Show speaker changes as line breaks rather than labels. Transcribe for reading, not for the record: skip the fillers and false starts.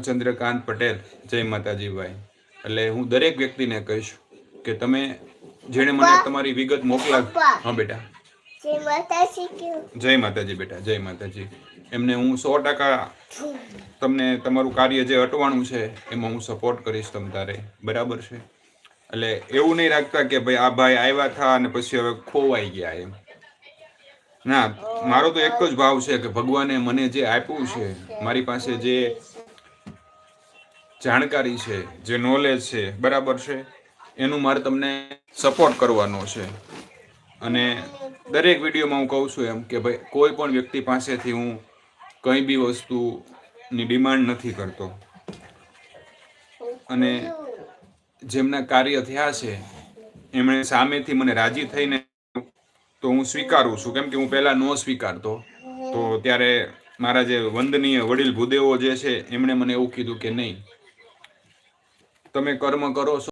ચંદ્રકાંત પટેલ, જય માતાજી ભાઈ. એટલે હું દરેક વ્યક્તિને કહીશ કે તમે જેણે મને તમારી વિગત મોકલા. હા બેટા, જય માતાજી. જય માતાજી બેટા, જય માતાજી. એમને હું 100% તમને તમારું કાર્ય જે અટવાણું છે એમાં હું સપોર્ટ કરીશ તમ તારે, બરાબર છે? એટલે એવું નહીં રાખતા કે ભાઈ આ ભાઈ આવ્યા હતા અને પછી હવે ખોવાઈ ગયા એમ. ના, મારો તો એક જ ભાવ છે કે ભગવાને મને જે આપ્યું છે, મારી પાસે જે જાણકારી છે, જે નોલેજ છે, બરાબર છે, એનું મારે તમને સપોર્ટ કરવાનો છે. અને દરેક વિડીયોમાં હું કહું છું એમ કે ભાઈ કોઈ પણ વ્યક્તિ પાસેથી હું કંઈ બી વસ્તુની ડિમાન્ડ નથી કરતો. અને જેમના કાર્ય થયા છે એમણે સામેથી મને રાજી થઈને તો હું સ્વીકારું છું, કેમ કે હું પહેલાં ન સ્વીકારતો. તો ત્યારે મારા જે વંદનીય વડીલ ભૂદેવો જે છે એમણે મને એવું કીધું કે નહીં, તમે કર્મ કરો છો